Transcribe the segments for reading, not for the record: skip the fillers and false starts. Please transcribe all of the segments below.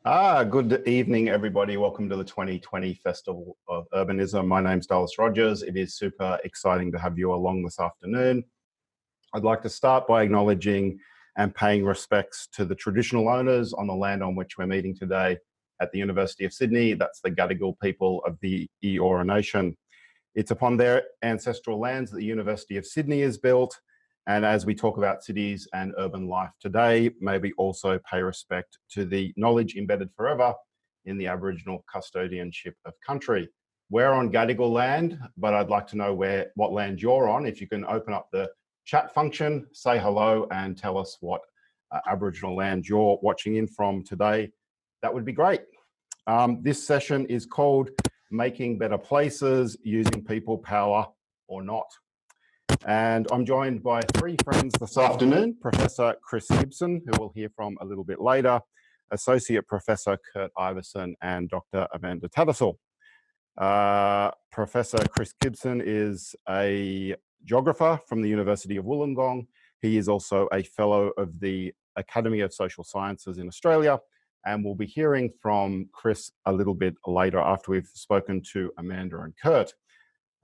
Good evening, everybody. Welcome to the 2020 Festival of Urbanism. My name's Dallas Rogers. It is super exciting to have you along this afternoon. I'd like to start by acknowledging and paying respects to the traditional owners on the land on which we're meeting today at the University of Sydney. That's the Gadigal people of the Eora Nation. It's upon their ancestral lands that the University of Sydney is built. And as we talk about cities and urban life today, may we also pay respect to the knowledge embedded forever in the Aboriginal custodianship of country. We're on Gadigal land, but I'd like to know what land you're on. If you can open up the chat function, say hello and tell us what Aboriginal land you're watching in from today, that would be great. This session is called Making Better Places, Using People Power or Not. And I'm joined by three friends this afternoon, Professor Chris Gibson, who we'll hear from a little bit later, Associate Professor Kurt Iverson, and Dr. Amanda Tattersall. Professor Chris Gibson is a geographer from the University of Wollongong. He is also a fellow of the Academy of Social Sciences in Australia, and we'll be hearing from Chris a little bit later after we've spoken to Amanda and Kurt.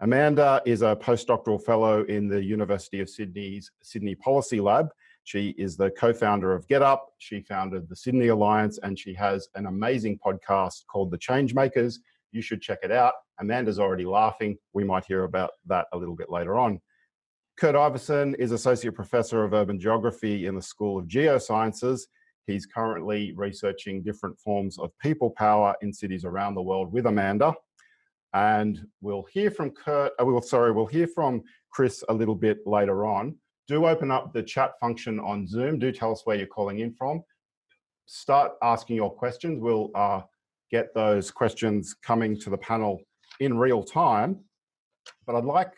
Amanda is a postdoctoral fellow in the University of Sydney's Sydney Policy Lab. She is the co-founder of GetUp. She founded the Sydney Alliance, and she has an amazing podcast called The Changemakers. You should check it out. Amanda's already laughing. We might hear about that a little bit later on. Kurt Iverson is Associate Professor of Urban Geography in the School of Geosciences. He's currently researching different forms of people power in cities around the world with Amanda. And we'll hear from we'll hear from Chris a little bit later on. Do open up the chat function on Zoom. Do tell us where you're calling in from. Start asking your questions. We'll get those questions coming to the panel in real time. But I'd like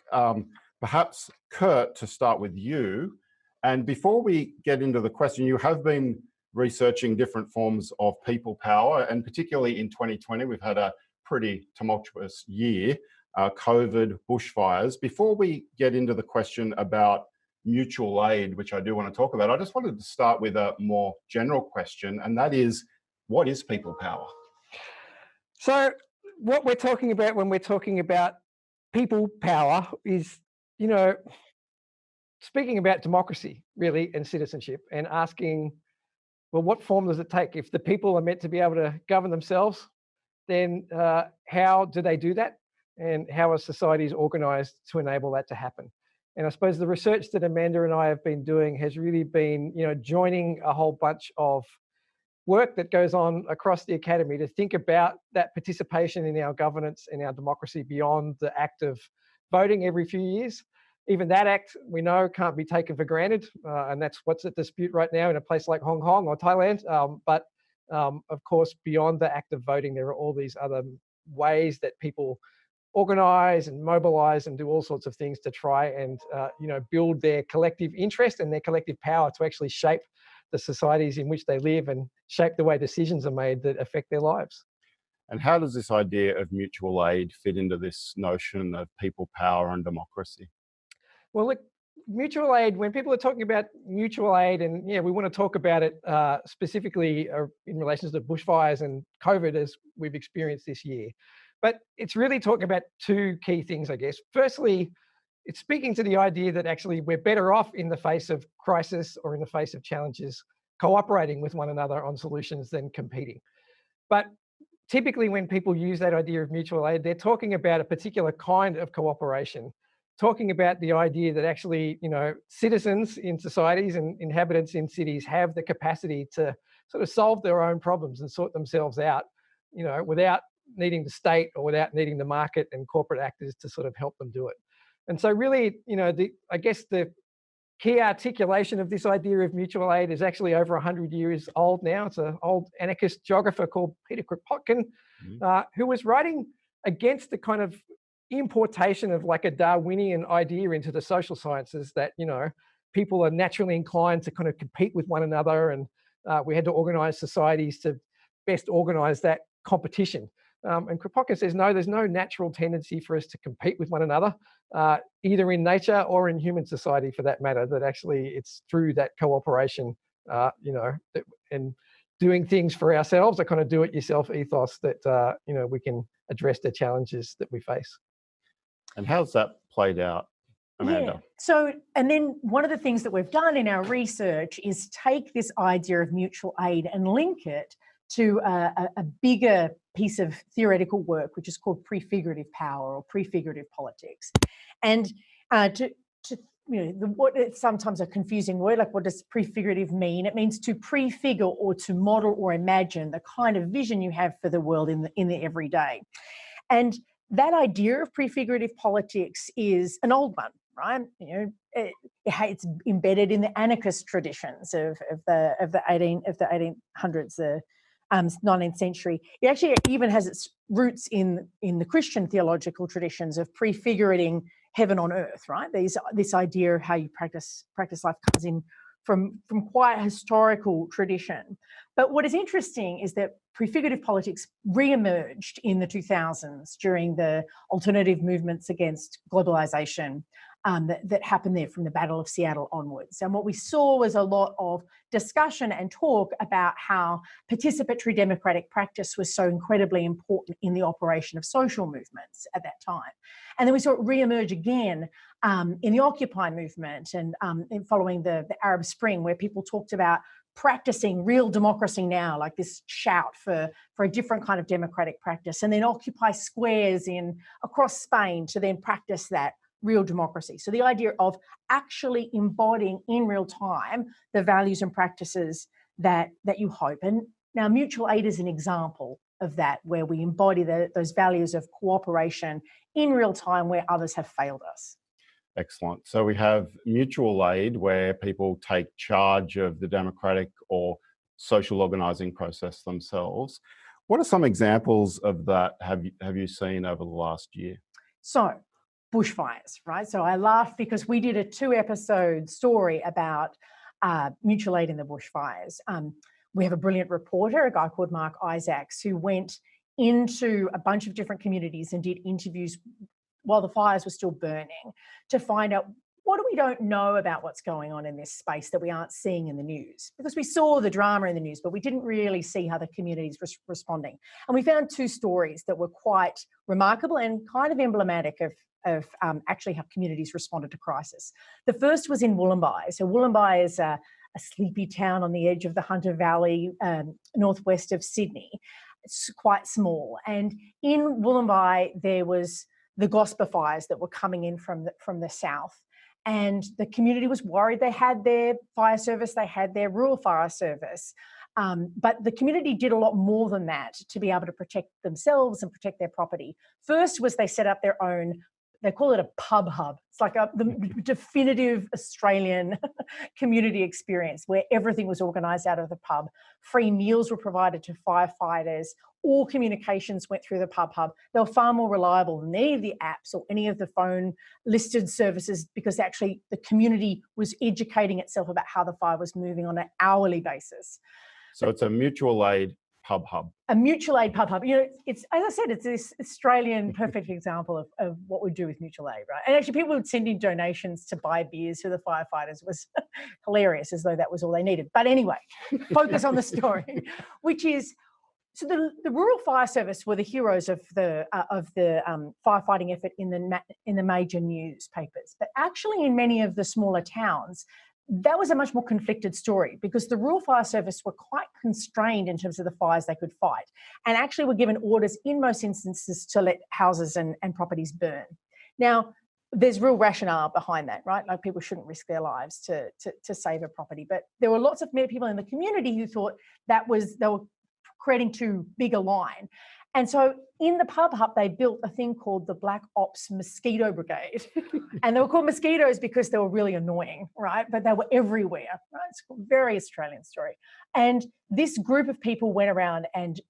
perhaps Kurt to start with you. And before we get into the question, you have been researching different forms of people power, and particularly in 2020, we've had a pretty tumultuous year, COVID, bushfires. Before we get into the question about mutual aid, which I do want to talk about, I just wanted to start with a more general question, and that is, what is people power? So what we're talking about when we're talking about people power is, speaking about democracy, really, and citizenship, and asking, well, what form does it take? If the people are meant to be able to govern themselves, then how do they do that? And how are societies organised to enable that to happen? And I suppose the research that Amanda and I have been doing has really been, joining a whole bunch of work that goes on across the academy to think about that participation in our governance and our democracy beyond the act of voting every few years. Even that act, we know, can't be taken for granted, and that's what's at dispute right now in a place like Hong Kong or Thailand. But of course, beyond the act of voting, there are all these other ways that people organise and mobilise and do all sorts of things to try and build their collective interest and their collective power to actually shape the societies in which they live and shape the way decisions are made that affect their lives. And how does this idea of mutual aid fit into this notion of people power and democracy? Well, look, mutual aid, when people are talking about mutual aid, and we want to talk about it specifically in relation to bushfires and COVID as we've experienced this year. But it's really talking about two key things, I guess. Firstly, it's speaking to the idea that actually we're better off in the face of crisis or in the face of challenges, cooperating with one another on solutions than competing. But typically when people use that idea of mutual aid, they're talking about a particular kind of cooperation, talking about the idea that actually, citizens in societies and inhabitants in cities have the capacity to sort of solve their own problems and sort themselves out, without needing the state or without needing the market and corporate actors to sort of help them do it. And so really, I guess the key articulation of this idea of mutual aid is actually over 100 years old now. It's an old anarchist geographer called Peter Kropotkin, who was writing against the kind of importation of like a Darwinian idea into the social sciences that, people are naturally inclined to kind of compete with one another, and we had to organise societies to best organise that competition. And Kropotkin says, no, there's no natural tendency for us to compete with one another, either in nature or in human society for that matter, that actually it's through that cooperation, and doing things for ourselves, a kind of do-it-yourself ethos that we can address the challenges that we face. And how's that played out, Amanda? Yeah. So, and then one of the things that we've done in our research is take this idea of mutual aid and link it to a bigger piece of theoretical work, which is called prefigurative power or prefigurative politics. And what it's sometimes a confusing word, like what does prefigurative mean? It means to prefigure or to model or imagine the kind of vision you have for the world in the everyday. And that idea of prefigurative politics is an old one, right? It's embedded in the anarchist traditions of the 1800s, the 19th century. It actually even has its roots in the Christian theological traditions of prefiguring heaven on earth, right? This idea of how you practice life comes in from quite a historical tradition. But what is interesting is that prefigurative politics re-emerged in the 2000s during the alternative movements against globalization that happened there from the Battle of Seattle onwards. And what we saw was a lot of discussion and talk about how participatory democratic practice was so incredibly important in the operation of social movements at that time. And then we saw it re-emerge again in the Occupy movement and following the Arab Spring, where people talked about practicing real democracy now, like this shout for a different kind of democratic practice, and then Occupy squares across Spain to then practice that real democracy. So the idea of actually embodying in real time the values and practices that you hope. And now mutual aid is an example of that, where we embody those values of cooperation in real time where others have failed us. Excellent. So we have mutual aid where people take charge of the democratic or social organising process themselves. What are some examples of that have you seen over the last year? So bushfires, right? So I laugh because we did a 2-episode story about mutual aid in the bushfires. We have a brilliant reporter, a guy called Mark Isaacs, who went into a bunch of different communities and did interviews while the fires were still burning to find out what we don't know about what's going on in this space that we aren't seeing in the news. Because we saw the drama in the news, but we didn't really see how the communities were responding. And we found 2 stories that were quite remarkable and kind of emblematic of actually how communities responded to crisis. The first was in Wollombi. So Wollombi is a sleepy town on the edge of the Hunter Valley, northwest of Sydney. It's quite small. And in Wollombi, there was the Gosper fires that were coming in from the south. And the community was worried. They had their fire service, they had their rural fire service. But the community did a lot more than that to be able to protect themselves and protect their property. First was they set up their own, they call it a pub hub. It's like the definitive Australian community experience where everything was organised out of the pub. Free meals were provided to firefighters. All communications went through the pub hub. They were far more reliable than any of the apps or any of the phone listed services because actually the community was educating itself about how the fire was moving on an hourly basis. So it's a mutual aid pub hub. A mutual aid pub hub. It's, as I said, it's this Australian perfect example of what we do with mutual aid, right? And actually people would send in donations to buy beers for the firefighters. It was hilarious, as though that was all they needed. But anyway, focus on the story, which is, so the rural fire service were the heroes of the firefighting effort in the major newspapers. But actually in many of the smaller towns, that was a much more conflicted story because the rural fire service were quite constrained in terms of the fires they could fight and actually were given orders in most instances to let houses and properties burn. Now, there's real rationale behind that, right? Like people shouldn't risk their lives to save a property. But there were lots of people in the community who thought they were creating too big a line. And so in the pub hub, they built a thing called the Black Ops Mosquito Brigade. And they were called mosquitoes because they were really annoying, right? But they were everywhere, right? It's a very Australian story. And this group of people went around and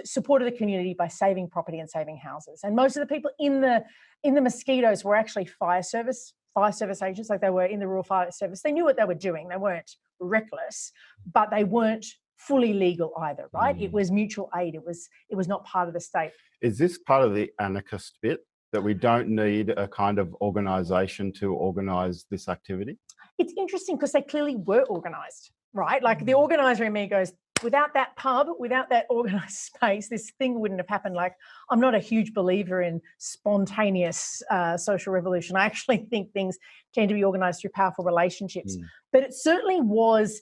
supported the community by saving property and saving houses. And most of the people in the mosquitoes were actually fire service agents, like they were in the rural fire service. They knew what they were doing. They weren't reckless, but they weren't fully legal either, right? It was mutual aid. It was not part of the state. Is this part of the anarchist bit, that we don't need a kind of organisation to organise this activity? It's interesting because they clearly were organised, right? Like the organiser in me goes, without that pub, without that organised space, this thing wouldn't have happened. Like, I'm not a huge believer in spontaneous social revolution. I actually think things tend to be organised through powerful relationships. But it certainly was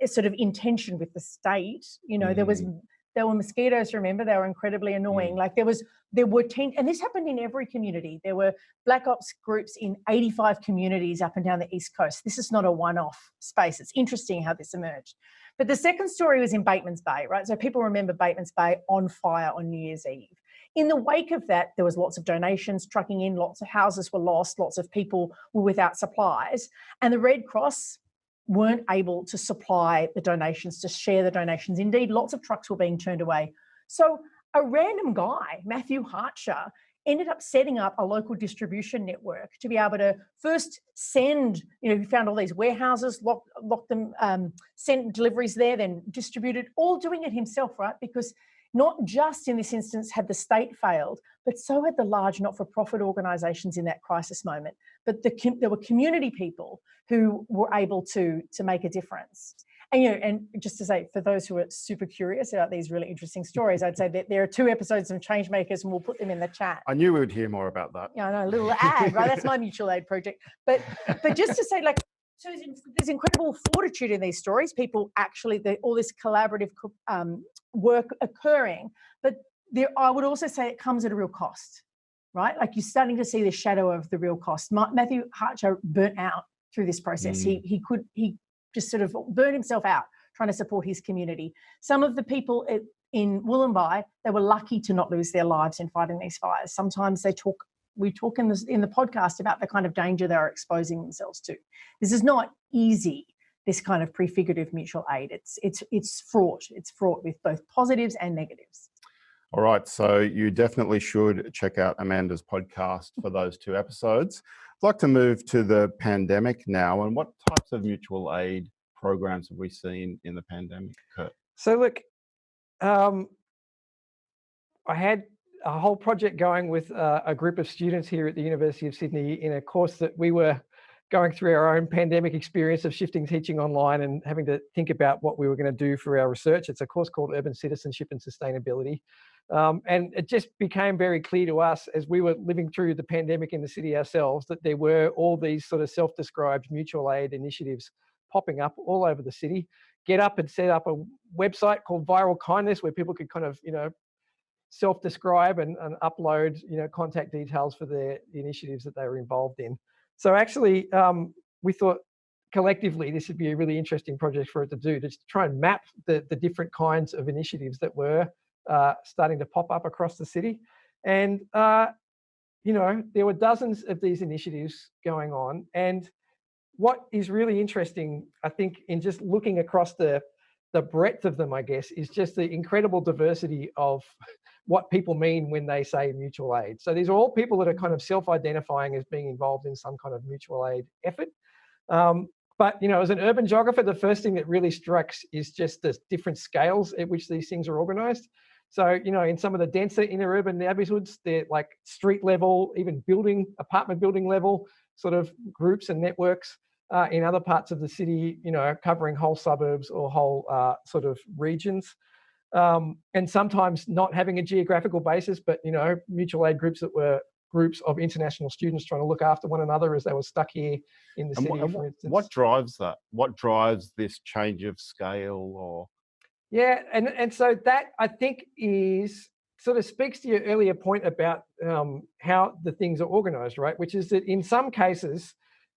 sort of intention with the state. You know, there were mosquitoes, remember, they were incredibly annoying. Like there were and this happened in every community. There were Black Ops groups in 85 communities up and down the East Coast. This is not a one-off space. It's interesting how this emerged. But the second story was in Bateman's Bay, right? So people remember Bateman's Bay on fire on New Year's Eve. In the wake of that, there was lots of donations trucking in, lots of houses were lost, lots of people were without supplies. And the Red Cross weren't able to supply the donations, to share the donations. Indeed, lots of trucks were being turned away. So a random guy, Matthew Harcher, ended up setting up a local distribution network to be able to first send, he found all these warehouses, locked them, sent deliveries there, then distributed, all doing it himself, right? Because not just in this instance had the state failed, but so had the large not-for-profit organisations in that crisis moment. But there were community people who were able to make a difference. And, and just to say, for those who are super curious about these really interesting stories, I'd say that there are 2 episodes of Changemakers, and we'll put them in the chat. I knew we would hear more about that. Yeah, I know, a little ad, right? That's my mutual aid project. But just to say, like, so there's incredible fortitude in these stories. People actually, all this collaborative work occurring. But I would also say it comes at a real cost, right? Like, you're starting to see the shadow of the real cost. Matthew Harcher burnt out through this process. He just sort of burned himself out trying to support his community. Some of the people in Wollongong, they were lucky to not lose their lives in fighting these fires. Sometimes we talk in the podcast about the kind of danger they're exposing themselves to. This is not easy, this kind of prefigurative mutual aid. It's fraught. It's fraught with both positives and negatives. All right, so you definitely should check out Amanda's podcast for those 2 episodes. I'd like to move to the pandemic now. And what types of mutual aid programs have we seen in the pandemic, Kurt? So look, I had a whole project going with a group of students here at the University of Sydney in a course that we were going through our own pandemic experience of shifting teaching online and having to think about what we were going to do for our research. It's a course called Urban Citizenship and Sustainability. And it just became very clear to us as we were living through the pandemic in the city ourselves that there were all these sort of self-described mutual aid initiatives popping up all over the city. GetUp had set up a website called Viral Kindness where people could kind of, self-describe and upload, contact details for the initiatives that they were involved in. So actually, we thought collectively this would be a really interesting project for it to do, to try and map the different kinds of initiatives that were starting to pop up across the city. And, there were dozens of these initiatives going on. And what is really interesting, I think, in just looking across the breadth of them, I guess, is just the incredible diversity of what people mean when they say mutual aid. So these are all people that are kind of self-identifying as being involved in some kind of mutual aid effort. But, as an urban geographer, the first thing that really strikes is just the different scales at which these things are organised. So, in some of the denser inner urban neighbourhoods, they're like street level, even apartment building level sort of groups and networks. In other parts of the city, covering whole suburbs or whole sort of regions. And sometimes not having a geographical basis, but, mutual aid groups that were groups of international students trying to look after one another as they were stuck here in the city, for instance. What drives that? What drives this change of scale or? Yeah, and so that, I think, is sort of speaks to your earlier point about how the things are organised, right? Which is that in some cases,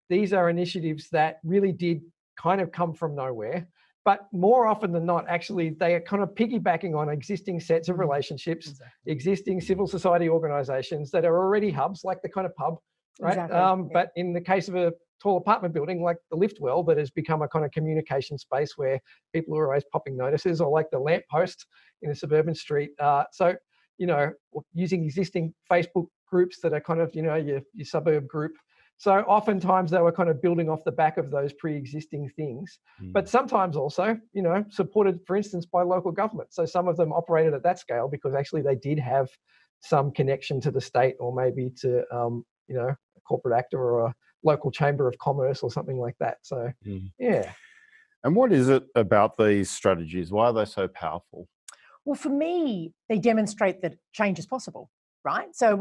these are initiatives that really did kind of come from nowhere. But more often than not, actually, they are kind of piggybacking on existing sets of relationships, existing civil society organisations that are already hubs, like the kind of pub, right? Exactly. But in the case of a tall apartment building, like the lift well, that has become a kind of communication space where people are always popping notices, or like the lamp post in a suburban street. So, using existing Facebook groups that are kind of, your suburb group. So oftentimes they were kind of building off the back of those pre-existing things, but sometimes also, supported, for instance, by local government. So some of them operated at that scale because actually they did have some connection to the state, or maybe to, a corporate actor or a local chamber of commerce or something like that. So, yeah. And what is it about these strategies? Why are they so powerful? Well, for me, they demonstrate that change is possible, right? So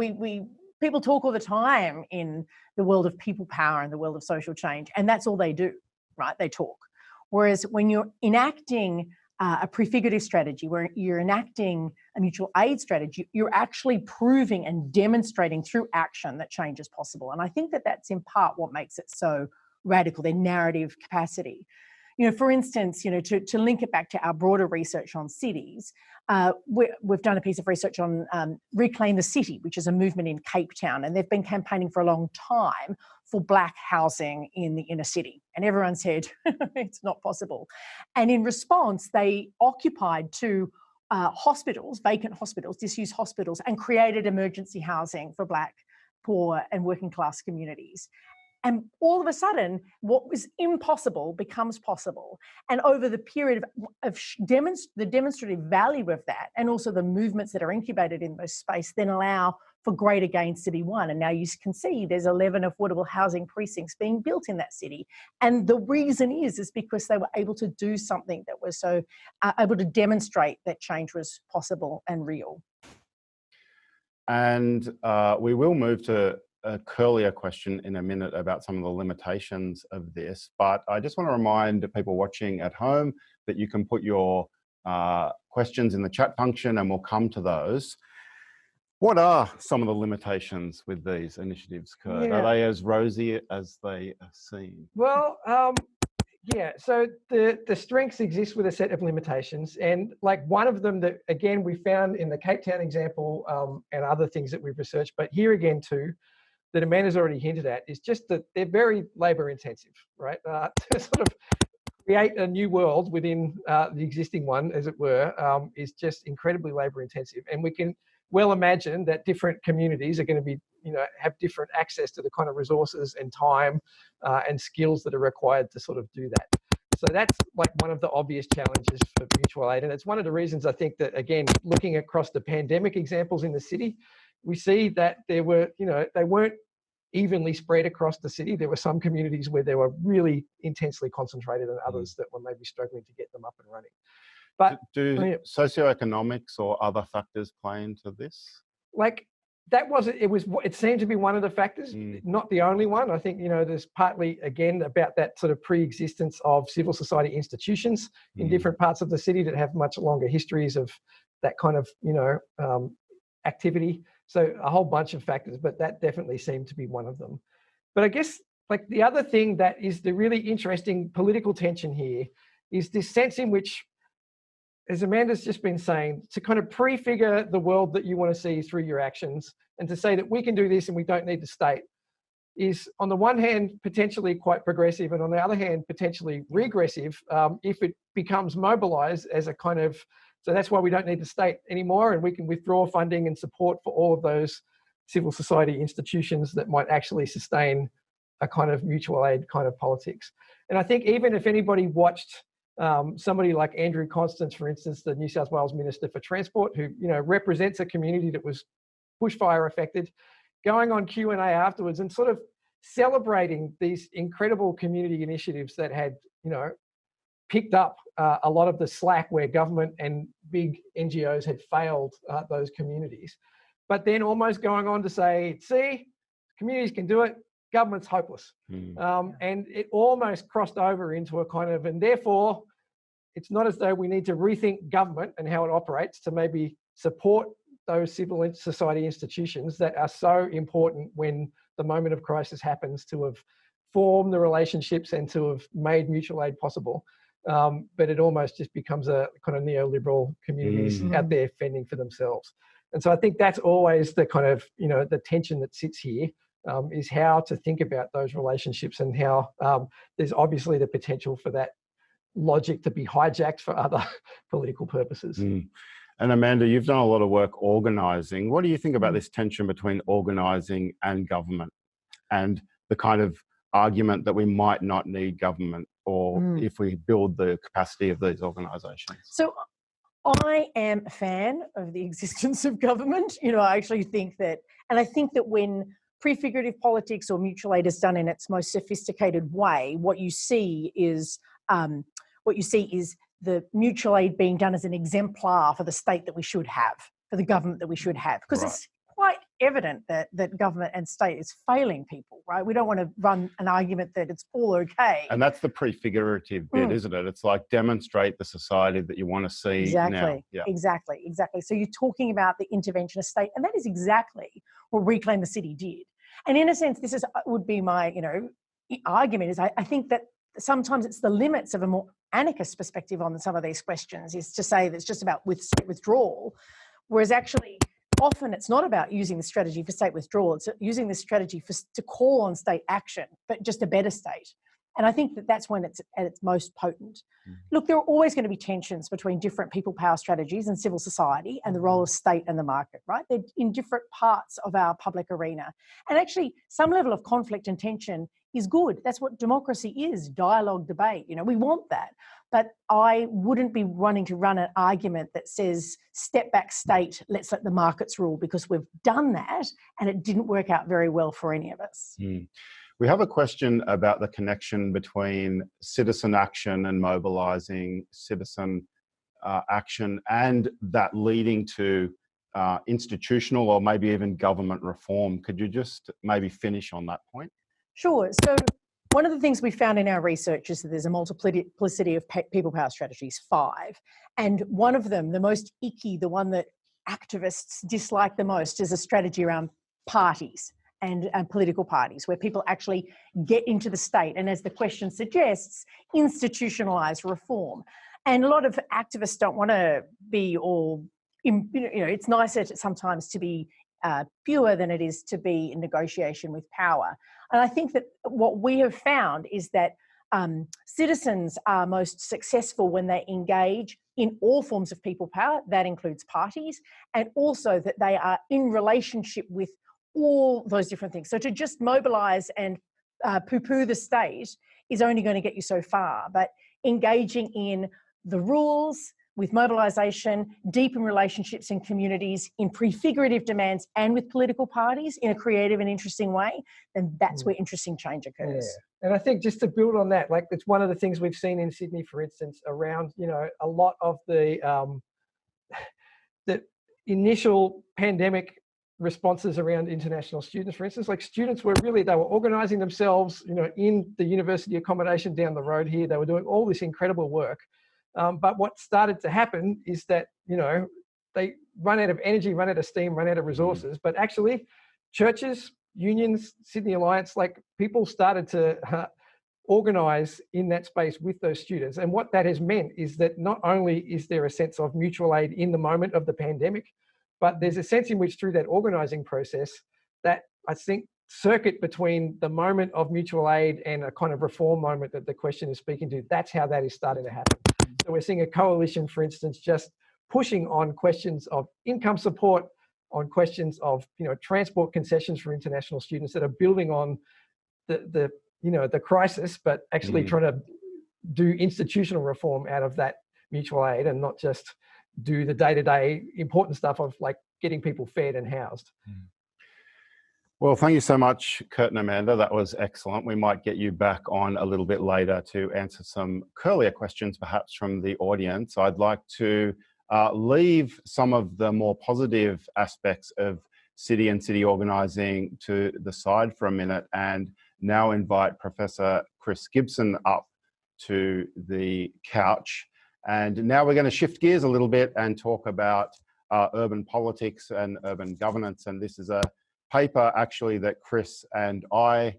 people talk all the time in the world of people power and the world of social change, and that's all they do, right? They talk. Whereas when you're enacting a prefigurative strategy, where you're enacting a mutual aid strategy, you're actually proving and demonstrating through action that change is possible. And I think that that's in part what makes it so radical, their narrative capacity. For instance, to link it back to our broader research on cities, we've done a piece of research on Reclaim the City, which is a movement in Cape Town, and they've been campaigning for a long time for Black housing in the inner city. And everyone said, it's not possible. And in response, they occupied two hospitals, vacant hospitals, disused hospitals, and created emergency housing for Black, poor and working class communities. And all of a sudden, what was impossible becomes possible. And over the period of the demonstrative value of that, and also the movements that are incubated in those space, then allow for greater gains to be won. And now you can see there's 11 affordable housing precincts being built in that city. And the reason is because they were able to do something that was so able to demonstrate that change was possible and real. And we will move to a curlier question in a minute about some of the limitations of this, but I just want to remind people watching at home that you can put your questions in the chat function and we'll come to those. What are some of the limitations with these initiatives, Kurt? Yeah. Are they as rosy as they seem? Well, yeah, so the strengths exist with a set of limitations, and like one of them that, again, we found in the Cape Town example and other things that we've researched, but here again too, that Amanda's already hinted at, is just that they're very labour intensive, right? To sort of create a new world within the existing one, as it were, is just incredibly labour intensive. And we can well imagine that different communities are going to be, have different access to the kind of resources and time and skills that are required to sort of do that. So that's like one of the obvious challenges for mutual aid. And it's one of the reasons I think that, again, looking across the pandemic examples in the city, we see that there were, they weren't evenly spread across the city. There were some communities where they were really intensely concentrated and others that were maybe struggling to get them up and running. But do socioeconomics or other factors play into this? Like that wasn't, it seemed to be one of the factors, not the only one. I think, there's partly, again, about that sort of pre-existence of civil society institutions in different parts of the city that have much longer histories of that kind of, activity. So a whole bunch of factors, but that definitely seemed to be one of them. But I guess like the other thing that is the really interesting political tension here is this sense in which, as Amanda's just been saying, to kind of prefigure the world that you want to see through your actions and to say that we can do this and we don't need the state is, on the one hand, potentially quite progressive, and on the other hand, potentially regressive if it becomes mobilized as a kind of, so that's why we don't need the state anymore, and we can withdraw funding and support for all of those civil society institutions that might actually sustain a kind of mutual aid kind of politics. And I think even if anybody watched somebody like Andrew Constance, for instance, the New South Wales Minister for Transport, who represents a community that was bushfire affected, going on Q&A afterwards and sort of celebrating these incredible community initiatives that had picked up a lot of the slack where government and big NGOs had failed those communities, but then almost going on to say, see, communities can do it, government's hopeless. And it almost crossed over into a kind of, and therefore it's not as though we need to rethink government and how it operates to maybe support those civil society institutions that are so important when the moment of crisis happens, to have formed the relationships and to have made mutual aid possible. But it almost just becomes a kind of neoliberal communities out there fending for themselves. And so I think that's always the kind of, the tension that sits here, is how to think about those relationships and how there's obviously the potential for that logic to be hijacked for other political purposes. And Amanda, you've done a lot of work organising. What do you think about this tension between organising and government, and the kind of argument that we might not need government, or if we build the capacity of these organisations? So I am a fan of the existence of government. I actually think that, and I think that when prefigurative politics or mutual aid is done in its most sophisticated way, what you see is what you see is the mutual aid being done as an exemplar for the state that we should have, for the government that we should have, because it's quite evident that government and state is failing people, right? We don't want to run an argument that it's all okay. And that's the prefigurative bit, isn't it? It's like demonstrate the society that you want to see now. Yeah. Exactly. So you're talking about the interventionist state, and that is exactly what Reclaim the City did. And in a sense, this would be my, argument is I think that sometimes it's the limits of a more anarchist perspective on some of these questions is to say that it's just about state withdrawal, whereas actually often it's not about using the strategy for state withdrawal, it's using the strategy to call on state action, but just a better state. And I think that that's when it's at its most potent. Look, there are always going to be tensions between different people power strategies and civil society and the role of state and the market, right? They're in different parts of our public arena. And actually, some level of conflict and tension is good. That's what democracy is, dialogue, debate. We want that. But I wouldn't be wanting to run an argument that says, step back state, let's let the markets rule, because we've done that and it didn't work out very well for any of us. We have a question about the connection between citizen action and mobilising citizen action, and that leading to institutional or maybe even government reform. Could you just maybe finish on that point? Sure. So one of the things we found in our research is that there's a multiplicity of people power strategies, 5. And one of them, the most icky, the one that activists dislike the most, is a strategy around parties and political parties, where people actually get into the state and, as the question suggests, institutionalise reform. And a lot of activists don't want to be all, it's nicer sometimes to be pure than it is to be in negotiation with power. And I think that what we have found is that citizens are most successful when they engage in all forms of people power. That includes parties, and also that they are in relationship with all those different things. So to just mobilise and poo-poo the state is only going to get you so far. But engaging in the rules, with mobilisation, deep in relationships and communities, in prefigurative demands, and with political parties in a creative and interesting way, then that's where interesting change occurs. Yeah. And I think just to build on that, like it's one of the things we've seen in Sydney, for instance, around, a lot of the initial pandemic responses around international students, for instance, like students were they were organising themselves, in the university accommodation down the road here. They were doing all this incredible work. But what started to happen is that, they run out of energy, run out of steam, run out of resources. But actually, churches, unions, Sydney Alliance, like people started to organise in that space with those students. And what that has meant is that not only is there a sense of mutual aid in the moment of the pandemic, but there's a sense in which through that organising process that I think circuit between the moment of mutual aid and a kind of reform moment that the question is speaking to, that's how that is starting to happen. So we're seeing a coalition, for instance, just pushing on questions of income support, on questions of transport concessions for international students that are building on the crisis, but actually trying to do institutional reform out of that mutual aid and not just do the day-to-day important stuff of like getting people fed and housed. Well, thank you so much, Kurt and Amanda. That was excellent. We might get you back on a little bit later to answer some curlier questions, perhaps from the audience. I'd like to leave some of the more positive aspects of city and city organising to the side for a minute and now invite Professor Chris Gibson up to the couch. And now we're going to shift gears a little bit and talk about urban politics and urban governance. And this is a paper actually that Chris and I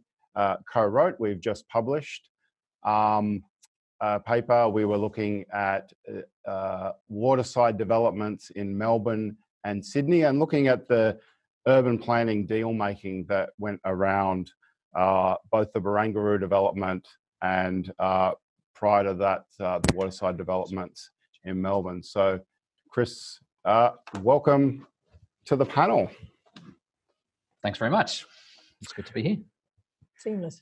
co-wrote. We've just published a paper. We were looking at waterside developments in Melbourne and Sydney and looking at the urban planning deal making that went around both the Barangaroo development and prior to that, the waterside developments in Melbourne. So Chris, welcome to the panel. Thanks very much. It's good to be here. Seamless.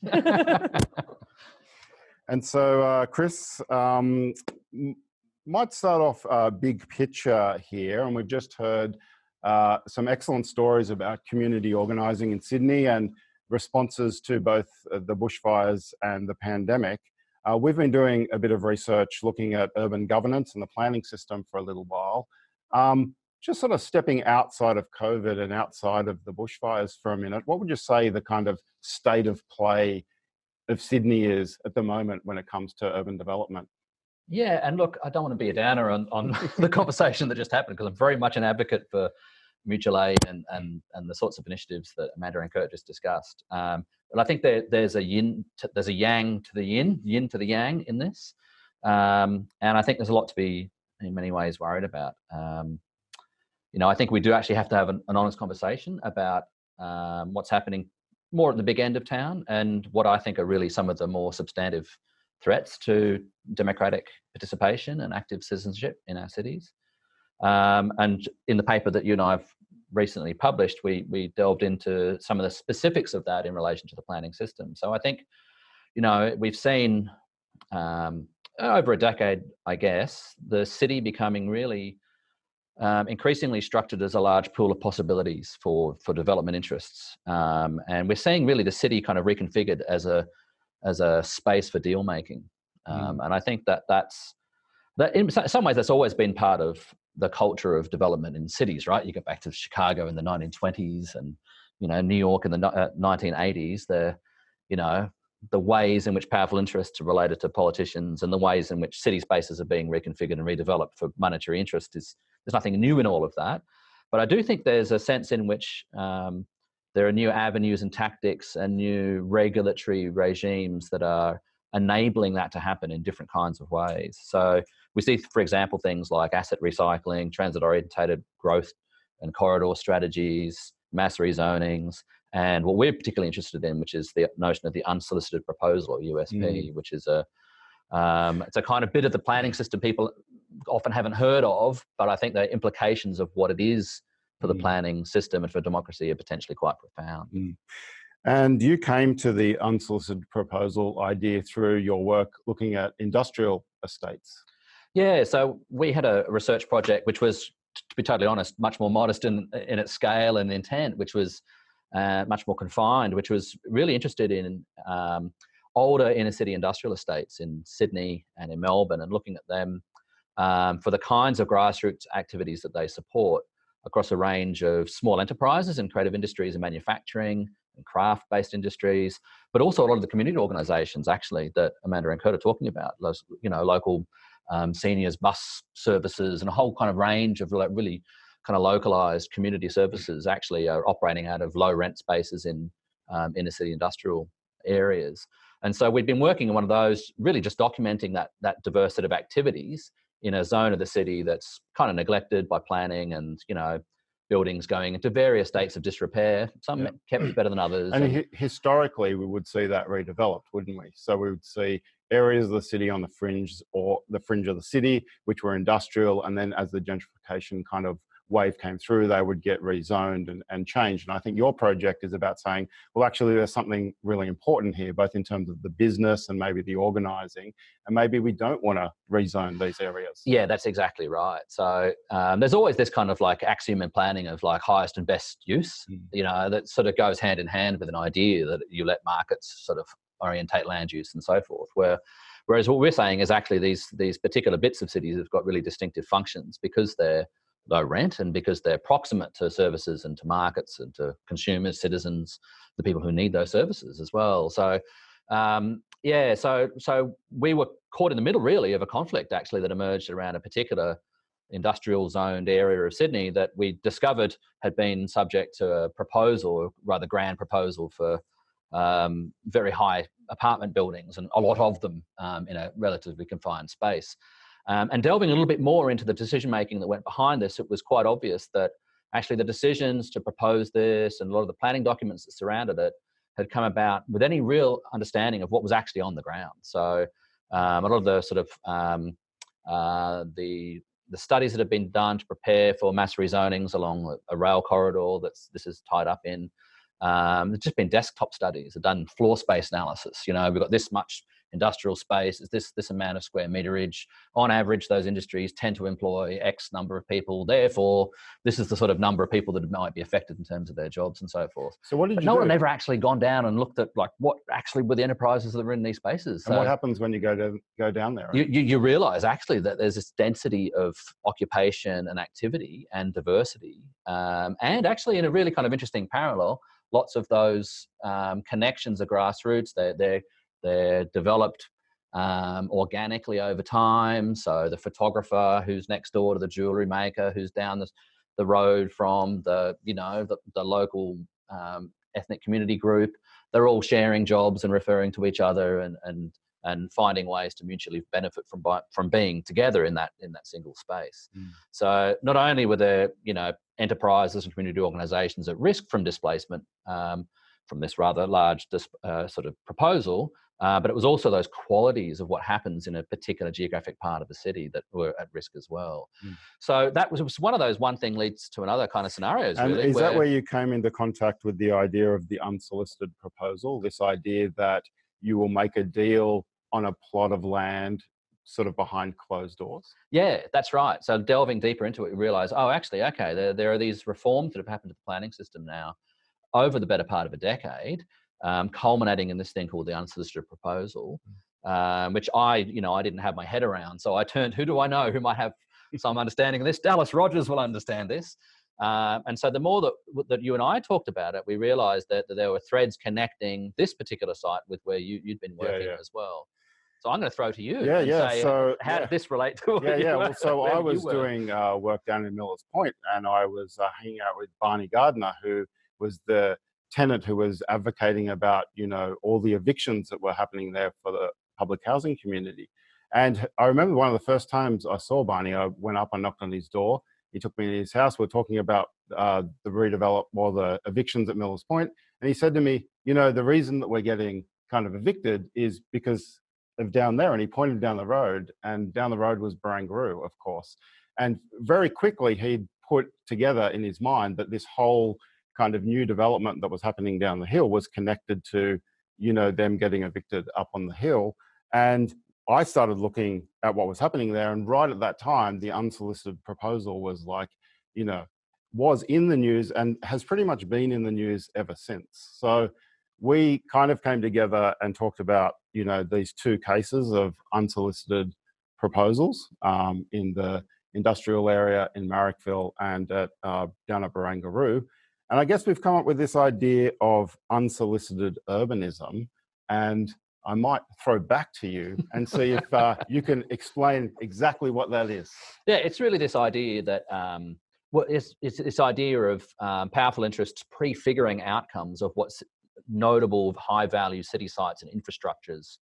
And so, Chris, might start off big picture here. And we've just heard some excellent stories about community organising in Sydney and responses to both the bushfires and the pandemic. We've been doing a bit of research looking at urban governance and the planning system for a little while. Just sort of stepping outside of COVID and outside of the bushfires for a minute, what would you say the kind of state of play of Sydney is at the moment when it comes to urban development? Yeah, and look, I don't want to be a downer on the conversation that just happened, because I'm very much an advocate for mutual aid and the sorts of initiatives that Amanda and Kurt just discussed. But I think there's a yang to the yin to the yang in this, and I think there's a lot to be in many ways worried about. I think we do actually have to have an honest conversation about what's happening more at the big end of town, and what I think are really some of the more substantive threats to democratic participation and active citizenship in our cities. And in the paper that you and I have recently published, we delved into some of the specifics of that in relation to the planning system. So I think, we've seen over a decade, I guess, the city becoming really increasingly structured as a large pool of possibilities for development interests. And we're seeing really the city kind of reconfigured as a space for deal making. And I think that in some ways that's always been part of the culture of development in cities, right? You go back to Chicago in the 1920s and, New York in the 1980s, the ways in which powerful interests are related to politicians and the ways in which city spaces are being reconfigured and redeveloped for monetary interest there's nothing new in all of that. But I do think there's a sense in which there are new avenues and tactics and new regulatory regimes that are enabling that to happen in different kinds of ways. So we see, for example, things like asset recycling, transit-orientated growth and corridor strategies, mass rezonings, and what we're particularly interested in, which is the notion of the unsolicited proposal, or USP, which is it's a kind of bit of the planning system people often haven't heard of, but I think the implications of what it is for the planning system and for democracy are potentially quite profound. And you came to the unsolicited proposal idea through your work looking at industrial estates. Yeah, so we had a research project which was, to be totally honest, much more modest in its scale and intent, which was much more confined, which was really interested in older inner city industrial estates in Sydney and in Melbourne, and looking at them for the kinds of grassroots activities that they support across a range of small enterprises and creative industries and manufacturing and craft-based industries, but also a lot of the community organisations actually that Amanda and Kurt are talking about, local seniors bus services and a whole kind of range of really kind of localised community services actually are operating out of low rent spaces in inner city industrial areas. And so we've been working on one of those, really just documenting that diverse set of activities in a zone of the city that's kind of neglected by planning, and buildings going into various states of disrepair, some kept better than others. And historically, we would see that redeveloped, wouldn't we? So we would see areas of the city on the fringe or the fringe of the city, which were industrial, and then as the gentrification kind of wave came through, they would get rezoned and changed. And I think your project is about saying, well, actually, there's something really important here, both in terms of the business and maybe the organising, and maybe we don't want to rezone these areas. Yeah, that's exactly right. So there's always this kind of like axiom in planning of like highest and best use, that sort of goes hand in hand with an idea that you let markets sort of orientate land use and so forth. Whereas what we're saying is actually these particular bits of cities have got really distinctive functions because they're low rent and because they're proximate to services and to markets and to consumers, citizens, the people who need those services as well. So so we were caught in the middle really of a conflict actually that emerged around a particular industrial zoned area of Sydney that we discovered had been subject to a proposal, or rather grand proposal, for very high apartment buildings, and a lot of them in a relatively confined space. And delving a little bit more into the decision-making that went behind this, it was quite obvious that actually the decisions to propose this and a lot of the planning documents that surrounded it had come about with any real understanding of what was actually on the ground. So a lot of the sort of the studies that have been done to prepare for mass rezonings along a rail corridor this is tied up in, there's just been desktop studies, have done floor space analysis. We've got this much industrial space, is this amount of square meterage. On average, those industries tend to employ X number of people. Therefore, this is the sort of number of people that might be affected in terms of their jobs and so forth. So what did But you no do? one ever actually gone down and looked at like what actually were the enterprises that were in these spaces. And what happens when you go down there? You realize actually that there's this density of occupation and activity and diversity. And actually in a really kind of interesting parallel, lots of those connections are grassroots. They're developed organically over time. So the photographer who's next door to the jewelry maker, who's down the road from the local ethnic community group, they're all sharing jobs and referring to each other and finding ways to mutually benefit from being together in that single space. So not only were there enterprises and community organisations at risk from displacement from this rather large sort of proposal, but it was also those qualities of what happens in a particular geographic part of the city that were at risk as well. So that was one of those one thing leads to another kind of scenarios. And really, is that where you came into contact with the idea of the unsolicited proposal, this idea that you will make a deal on a plot of land sort of behind closed doors? Yeah, that's right. So delving deeper into it, we realize, there are these reforms that have happened to the planning system now over the better part of a decade, culminating in this thing called the unsolicited proposal, which I didn't have my head around. So I turned, who do I know who might have some understanding of this? Dallas Rogers will understand this. And so the more that you and I talked about it, we realized that there were threads connecting this particular site with where you'd been working as well. So I'm going to throw to you and say, so, how did this relate to what you well, so were, I was doing work down in Millers Point, and I was hanging out with Barney Gardner, who was the tenant who was advocating about, all the evictions that were happening there for the public housing community. And I remember one of the first times I saw Barney, I went up and knocked on his door. He took me to his house. We're talking about the evictions at Millers Point. And he said to me, the reason that we're getting kind of evicted is because of down there. And he pointed down the road, and down the road was Barangaroo, of course. And very quickly he'd put together in his mind that this whole kind of new development that was happening down the hill was connected to, them getting evicted up on the hill. And I started looking at what was happening there. And right at that time, the unsolicited proposal was was in the news and has pretty much been in the news ever since. So we kind of came together and talked about, these two cases of unsolicited proposals in the industrial area in Marrickville and down at Barangaroo. And I guess we've come up with this idea of unsolicited urbanism. And I might throw back to you and see if you can explain exactly what that is. Yeah, it's really this idea that it's this idea of powerful interests prefiguring outcomes of what's notable high-value city sites and infrastructures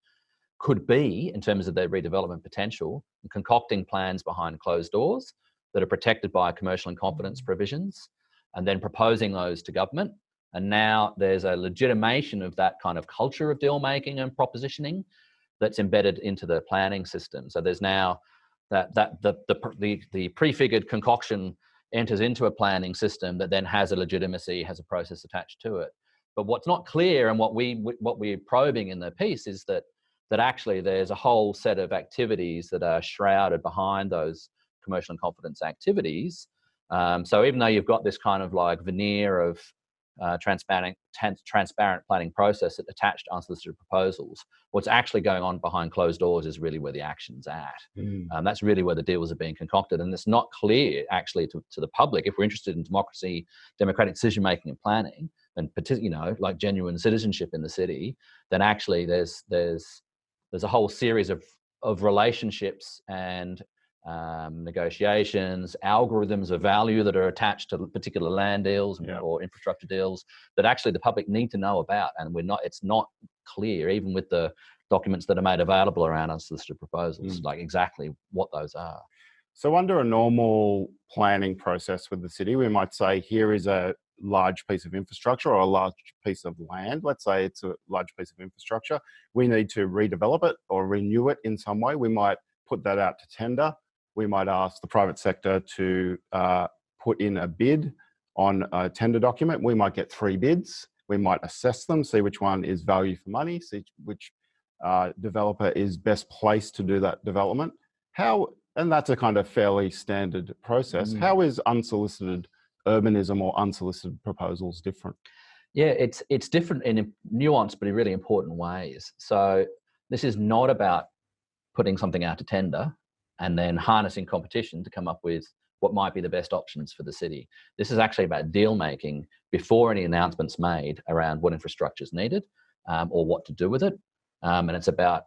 could be in terms of their redevelopment potential, and concocting plans behind closed doors that are protected by commercial and confidence provisions, and then proposing those to government. And now there's a legitimation of that kind of culture of deal making and propositioning that's embedded into the planning system. So there's now the prefigured concoction enters into a planning system that then has a legitimacy, has a process attached to it. But what's not clear, and what we're probing in the piece, is that actually there's a whole set of activities that are shrouded behind those commercial and confidence activities. So even though you've got this kind of like veneer of transparent planning process that attached to unsolicited proposals, what's actually going on behind closed doors is really where the action's at. That's really where the deals are being concocted. And it's not clear actually to the public, if we're interested in democracy, democratic decision making and planning, and like genuine citizenship in the city, then actually there's a whole series of relationships and negotiations, algorithms of value that are attached to particular land deals or infrastructure deals that actually the public need to know about, and it's not clear, even with the documents that are made available around unsolicited proposals, like exactly what those are. So under a normal planning process with the city, we might say, here is a large piece of infrastructure or a large piece of land. Let's say it's a large piece of infrastructure. We need to redevelop it or renew it in some way. We might put that out to tender. We might ask the private sector to put in a bid on a tender document. We might get 3 bids. We might assess them, see which one is value for money, see which developer is best placed to do that development. And that's a kind of fairly standard process. How is unsolicited urbanism or unsolicited proposals different? Yeah, it's different in nuanced but in really important ways. So this is not about putting something out to tender and then harnessing competition to come up with what might be the best options for the city. This is actually about deal making before any announcements made around what infrastructure is needed or what to do with it. And it's about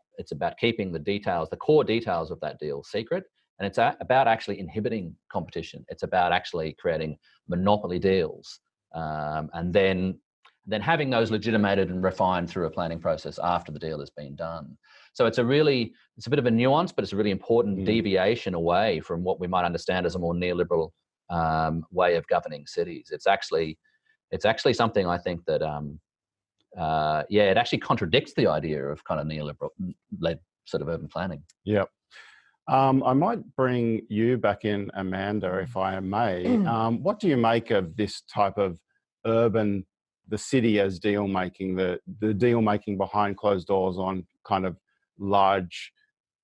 keeping the details, the core details of that deal secret. And it's about actually inhibiting competition. It's about actually creating monopoly deals and then having those legitimated and refined through a planning process after the deal has been done. So it's a bit of a nuance, but it's a really important deviation away from what we might understand as a more neoliberal way of governing cities. It's actually something I think that it actually contradicts the idea of kind of neoliberal-led sort of urban planning. Yeah. I might bring you back in, Amanda, if I may. What do you make of this type of the city as deal making, the deal making behind closed doors on kind of large,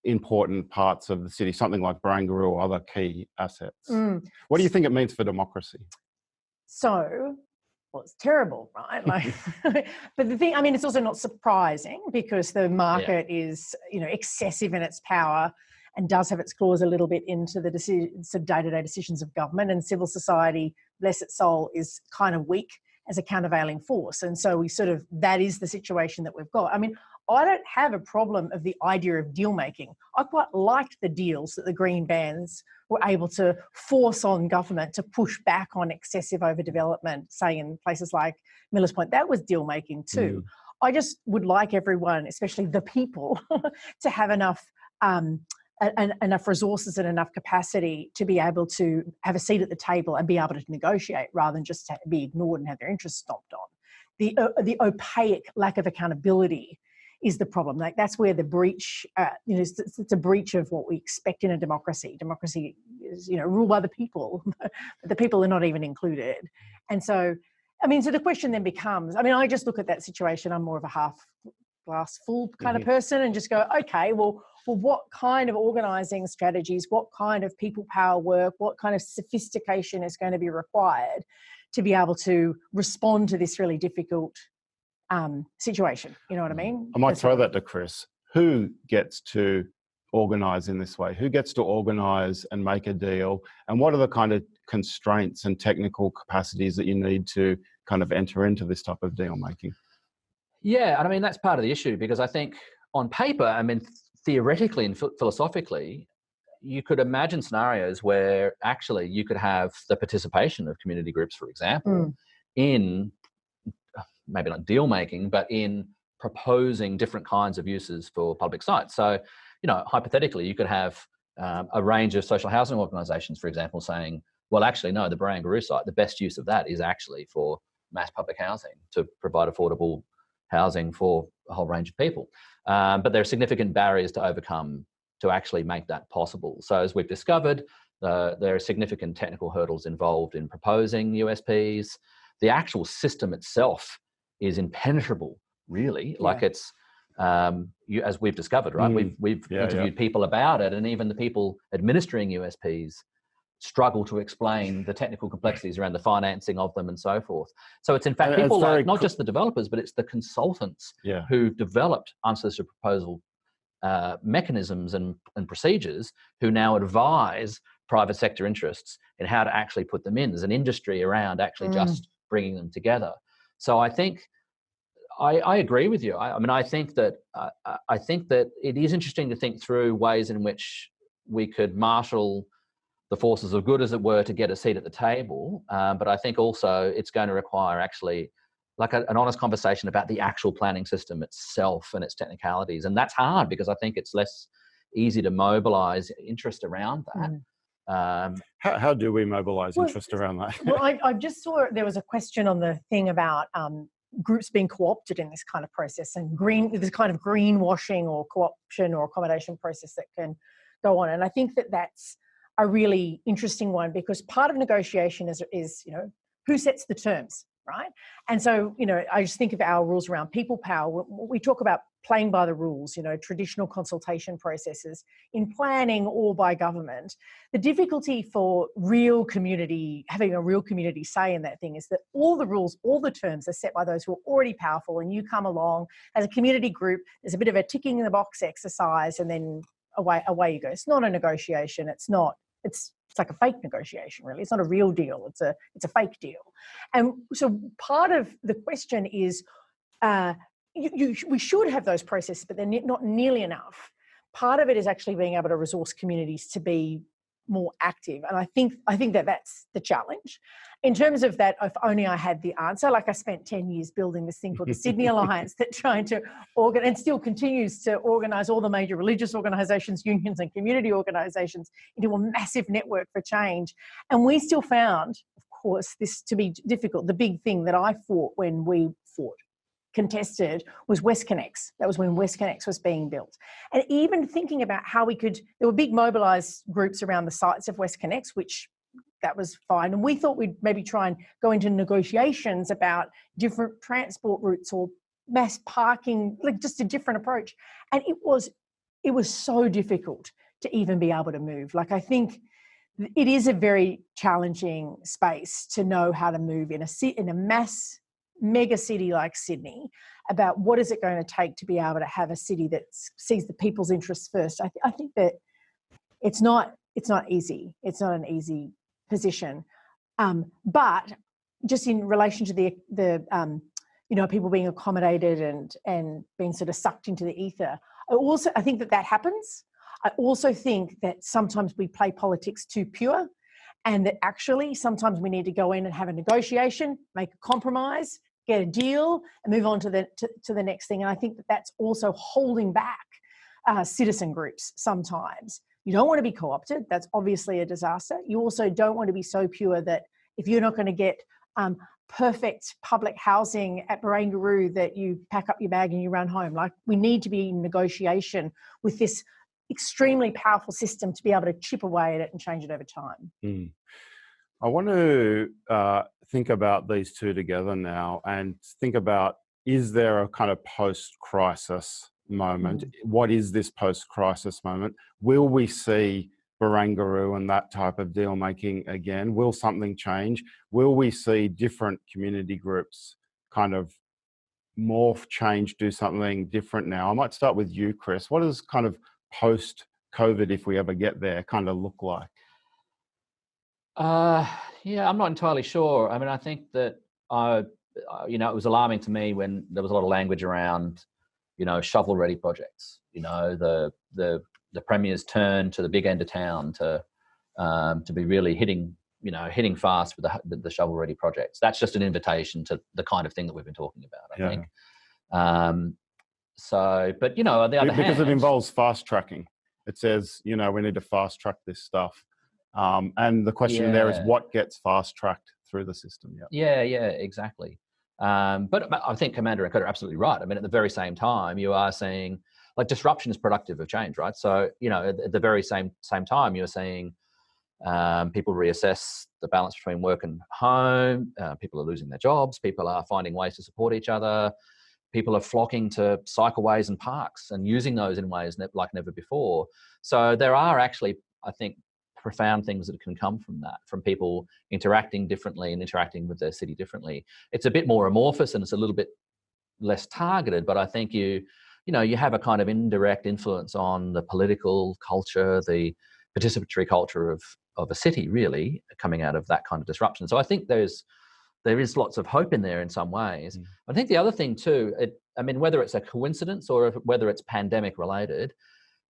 important parts of the city, something like Barangaroo or other key assets? What do you think it means for democracy? So, well, it's terrible, right? Like, but the thing, I mean, it's also not surprising because the market is, excessive in its power and does have its claws a little bit into the day-to-day decisions of government, and civil society, bless its soul, is kind of weak as a countervailing force. And so that is the situation that we've got. I mean, I don't have a problem of the idea of deal making. I quite liked the deals that the Green Bans were able to force on government to push back on excessive overdevelopment, say in places like Millers Point. That was deal making too. I just would like everyone, especially the people, to have enough enough resources and enough capacity to be able to have a seat at the table and be able to negotiate rather than just be ignored and have their interests stomped on. The opaque lack of accountability is the problem. Like, that's where the breach, it's a breach of what we expect in a democracy. Democracy is, ruled by the people, but the people are not even included. And so, so the question then becomes, I just look at that situation, I'm more of a half glass full kind of person, and just go, okay, well, what kind of organising strategies, what kind of people power work, what kind of sophistication is going to be required to be able to respond to this really difficult situation? You know what I mean? I might throw that to Chris. Who gets to organise in this way? Who gets to organise and make a deal? And what are the kind of constraints and technical capacities that you need to kind of enter into this type of deal making? Yeah, and that's part of the issue, because I think on paper, theoretically and philosophically, you could imagine scenarios where actually you could have the participation of community groups, for example, in maybe not deal making, but in proposing different kinds of uses for public sites. So, hypothetically, you could have a range of social housing organisations, for example, saying, well, actually, no, the Barangaroo site, the best use of that is actually for mass public housing, to provide affordable housing for a whole range of people. But there are significant barriers to overcome to actually make that possible. So as we've discovered, there are significant technical hurdles involved in proposing USPs. The actual system itself is impenetrable, really. Like, it's, as we've discovered, right? We've interviewed people about it, and even the people administering USPs struggle to explain the technical complexities around the financing of them and so forth. So it's in fact people like, not just the developers, but it's the consultants who developed unsolicited proposal mechanisms and procedures, who now advise private sector interests in how to actually put them in. There's an industry around actually just bringing them together. So I think I agree with you. I think that it is interesting to think through ways in which we could marshal the forces of good, as it were, to get a seat at the table. But I think also it's going to require actually like an honest conversation about the actual planning system itself and its technicalities. And that's hard, because I think it's less easy to mobilise interest around that. How do we mobilise interest around that? Well, I just saw there was a question on the thing about groups being co-opted in this kind of process, and this kind of greenwashing or co-option or accommodation process that can go on. And I think that's a really interesting one, because part of negotiation is who sets the terms, right? And so I just think of our rules around people power. We talk about playing by the rules, traditional consultation processes in planning or by government. The difficulty for having a real community say in that thing is that all the rules, all the terms are set by those who are already powerful, and you come along as a community group, there's a bit of a ticking in the box exercise, and then away you go. It's not a negotiation. It's like a fake negotiation, really. It's not a real deal. It's a fake deal. And so part of the question is, we should have those processes, but they're not nearly enough. Part of it is actually being able to resource communities to be more active, and I think that that's the challenge. In terms of that, if only I had the answer. Like, I spent 10 years building this thing called the Sydney Alliance that trying to organise, and still continues to organise all the major religious organisations, unions and community organisations into a massive network for change. And we still found, of course, this to be difficult. The big thing that I fought when we contested was WestConnex. That was when WestConnex was being built. And even thinking about how there were big mobilised groups around the sites of WestConnex, which that was fine. And we thought we'd maybe try and go into negotiations about different transport routes or mass parking, like just a different approach. And it was so difficult to even be able to move. Like, I think it is a very challenging space to know how to move in a mass mega city like Sydney, about what is it going to take to be able to have a city that sees the people's interests first. I think that it's not easy. It's not an easy position. But just in relation to the people being accommodated and being sort of sucked into the ether, I think that happens. I also think that sometimes we play politics too pure, and that actually sometimes we need to go in and have a negotiation, make a compromise, get a deal, and move on to the next thing. And I think that that's also holding back citizen groups sometimes. You don't want to be co-opted. That's obviously a disaster. You also don't want to be so pure that if you're not going to get perfect public housing at Barangaroo, that you pack up your bag and you run home. Like, we need to be in negotiation with this extremely powerful system to be able to chip away at it and change it over time. Mm. I want to think about these two together now and think about, is there a kind of post-crisis moment? What is this post-crisis moment? Will we see Barangaroo and that type of deal making again? Will something change? Will we see different community groups kind of morph, change, do something different now? I might start with you, Chris. What does kind of post-COVID, if we ever get there, kind of look like? Yeah, I'm not entirely sure. I mean, I think that it was alarming to me when there was a lot of language around, shovel-ready projects. The Premier's turn to the big end of town to be really hitting fast with the shovel-ready projects. That's just an invitation to the kind of thing that we've been talking about, I think. But on the other hand, because it involves fast tracking. It says, we need to fast track this stuff. And the question there is, what gets fast tracked through the system? Yeah, exactly. But I think Commander and Code are absolutely right. I mean, at the very same time, you are saying, like, disruption is productive of change, right? So, at the very same time, you're seeing people reassess the balance between work and home. People are losing their jobs. People are finding ways to support each other. People are flocking to cycleways and parks and using those in ways like never before. So there are actually, I think, profound things that can come from that, from people interacting differently and interacting with their city differently. It's a bit more amorphous and it's a little bit less targeted, but I think you have a kind of indirect influence on the political culture, the participatory culture of a city, really, coming out of that kind of disruption. So I think there is lots of hope in there in some ways. I think the other thing too, whether it's a coincidence or whether it's pandemic related,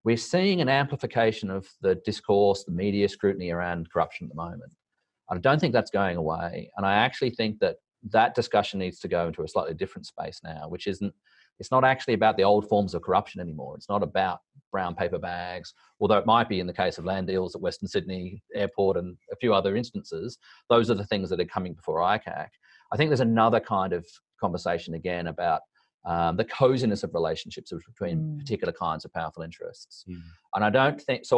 we're seeing an amplification of the discourse, the media scrutiny around corruption at the moment. I don't think that's going away. And I actually think that discussion needs to go into a slightly different space now, which it's not actually about the old forms of corruption anymore. It's not about brown paper bags, although it might be in the case of land deals at Western Sydney Airport and a few other instances. Those are the things that are coming before ICAC. I think there's another kind of conversation again about the coziness of relationships between particular kinds of powerful interests. And I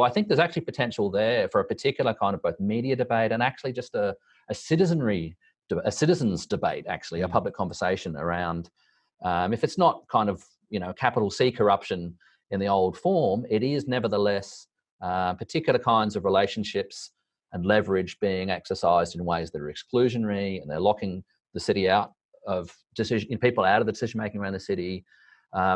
think there's actually potential there for a particular kind of both media debate and actually just a citizens debate, actually, a public conversation around, if it's not kind of capital C corruption in the old form, it is nevertheless particular kinds of relationships and leverage being exercised in ways that are exclusionary, and they're locking the city out of people out of the decision making around the city.